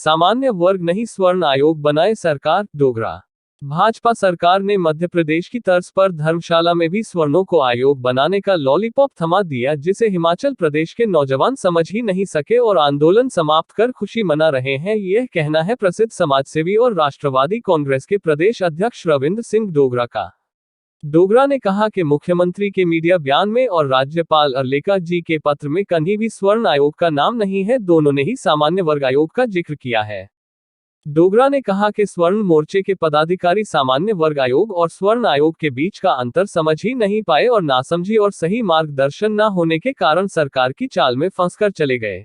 सामान्य वर्ग नहीं स्वर्ण आयोग बनाए सरकार, डोगरा। भाजपा सरकार ने मध्य प्रदेश की तर्ज पर धर्मशाला में भी स्वर्णों को आयोग बनाने का लॉलीपॉप थमा दिया, जिसे हिमाचल प्रदेश के नौजवान समझ ही नहीं सके और आंदोलन समाप्त कर खुशी मना रहे हैं। यह कहना है प्रसिद्ध समाजसेवी और राष्ट्रवादी कांग्रेस के प्रदेश अध्यक्ष रविंद्र सिंह डोगरा का। डोगरा ने कहा कि मुख्यमंत्री के मीडिया बयान में और राज्यपाल अरलेखा जी के पत्र में कहीं भी स्वर्ण आयोग का नाम नहीं है, दोनों ने ही सामान्य वर्ग आयोग का जिक्र किया है। डोगरा ने कहा कि स्वर्ण मोर्चे के पदाधिकारी सामान्य वर्ग आयोग और स्वर्ण आयोग के बीच का अंतर समझ ही नहीं पाए और नासमझी और सही मार्गदर्शन न होने के कारण सरकार की चाल में फंसकर चले गए।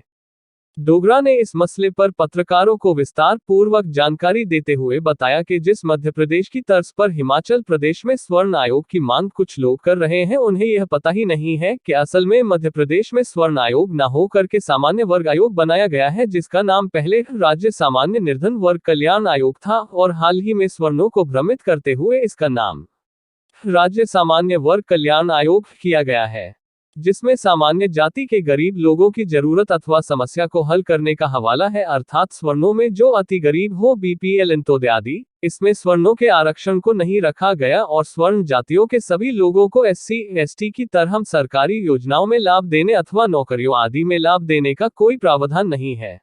डोगरा ने इस मसले पर पत्रकारों को विस्तार पूर्वक जानकारी देते हुए बताया कि जिस मध्य प्रदेश की तर्ज पर हिमाचल प्रदेश में स्वर्ण आयोग की मांग कुछ लोग कर रहे हैं, उन्हें यह पता ही नहीं है कि असल में मध्य प्रदेश में स्वर्ण आयोग न हो करके सामान्य वर्ग आयोग बनाया गया है, जिसका नाम पहले राज्य सामान्य निर्धन वर्ग कल्याण आयोग था और हाल ही में स्वर्णों को भ्रमित करते हुए इसका नाम राज्य सामान्य वर्ग कल्याण आयोग किया गया है, जिसमें सामान्य जाति के गरीब लोगों की जरूरत अथवा समस्या को हल करने का हवाला है, अर्थात स्वर्णों में जो अति गरीब हो, बीपीएल अंत्योदय आदि। इसमें स्वर्णों के आरक्षण को नहीं रखा गया और स्वर्ण जातियों के सभी लोगों को एससी एसटी की तरह सरकारी योजनाओं में लाभ देने अथवा नौकरियों आदि में लाभ देने का कोई प्रावधान नहीं है।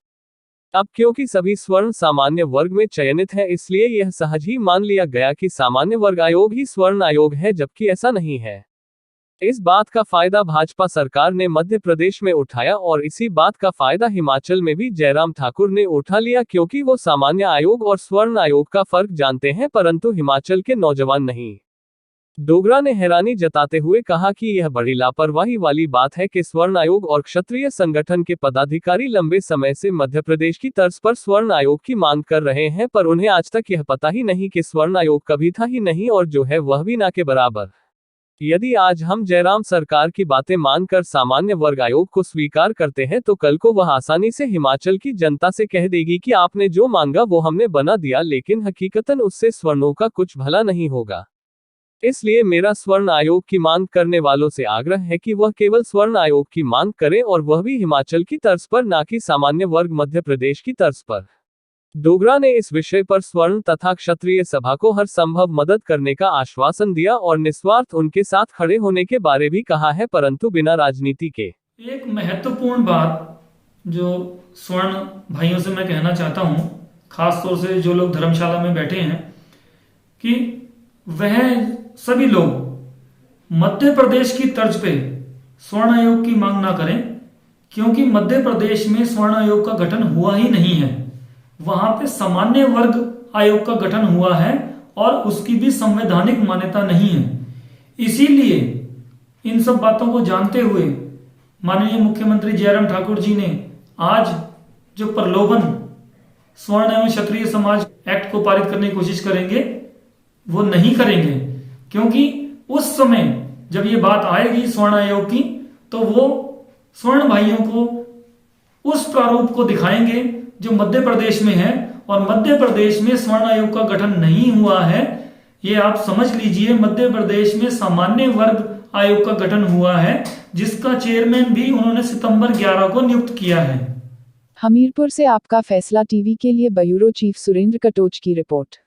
अब क्योंकि सभी स्वर्ण सामान्य वर्ग में चयनित है, इसलिए यह सहज ही मान लिया गया कि सामान्य वर्ग आयोग ही स्वर्ण आयोग है, जबकि ऐसा नहीं है। इस बात का फायदा भाजपा सरकार ने मध्य प्रदेश में उठाया और इसी बात का फायदा हिमाचल में भी जयराम ठाकुर ने उठा लिया, क्योंकि वो सामान्य आयोग और स्वर्ण आयोग का फर्क जानते हैं, परंतु हिमाचल के नौजवान नहीं। डोगरा ने हैरानी जताते हुए कहा कि यह बड़ी लापरवाही वाली बात है कि स्वर्ण आयोग और क्षत्रिय संगठन के पदाधिकारी लंबे समय से मध्य प्रदेश की तर्ज पर स्वर्ण आयोग की मांग कर रहे हैं, पर उन्हें आज तक यह पता ही नहीं कि स्वर्ण आयोग कभी था ही नहीं और जो है वह भी ना के बराबर। यदि आज हम जयराम सरकार की बातें मानकर सामान्य वर्ग आयोग को स्वीकार करते हैं, तो कल को वह आसानी से हिमाचल की जनता से कह देगी कि आपने जो मांगा वो हमने बना दिया, लेकिन हकीकतन उससे स्वर्णों का कुछ भला नहीं होगा। इसलिए मेरा स्वर्ण आयोग की मांग करने वालों से आग्रह है कि वह केवल स्वर्ण आयोग की मांग करें, और वह भी हिमाचल की तर्ज पर, ना कि सामान्य वर्ग मध्य प्रदेश की तर्ज पर। डोगरा ने इस विषय पर स्वर्ण तथा क्षत्रिय सभा को हर संभव मदद करने का आश्वासन दिया और निस्वार्थ उनके साथ खड़े होने के बारे भी कहा है, परंतु बिना राजनीति के। एक महत्वपूर्ण बात जो स्वर्ण भाइयों से मैं कहना चाहता हूं, खास तौर से जो लोग धर्मशाला में बैठे हैं, कि वह सभी लोग मध्य प्रदेश की तर्ज पे स्वर्ण आयोग की मांग ना करें, क्योंकि मध्य प्रदेश में स्वर्ण आयोग का गठन हुआ ही नहीं है। वहां पे सामान्य वर्ग आयोग का गठन हुआ है और उसकी भी संवैधानिक मान्यता नहीं है। इसीलिए इन सब बातों को जानते हुए माननीय मुख्यमंत्री जयराम ठाकुर जी ने आज जो प्रलोभन स्वर्ण एवं क्षत्रिय समाज एक्ट को पारित करने की कोशिश करेंगे, वो नहीं करेंगे, क्योंकि उस समय जब ये बात आएगी स्वर्ण आयोग की, तो वो स्वर्ण भाइयों को उस प्रारूप को दिखाएंगे जो मध्य प्रदेश में है, और मध्य प्रदेश में स्वर्ण आयोग का गठन नहीं हुआ है। ये आप समझ लीजिए, मध्य प्रदेश में सामान्य वर्ग आयोग का गठन हुआ है, जिसका चेयरमैन भी उन्होंने सितंबर 11 को नियुक्त किया है। हमीरपुर से आपका फैसला टीवी के लिए ब्यूरो चीफ सुरेंद्र कटोच की रिपोर्ट।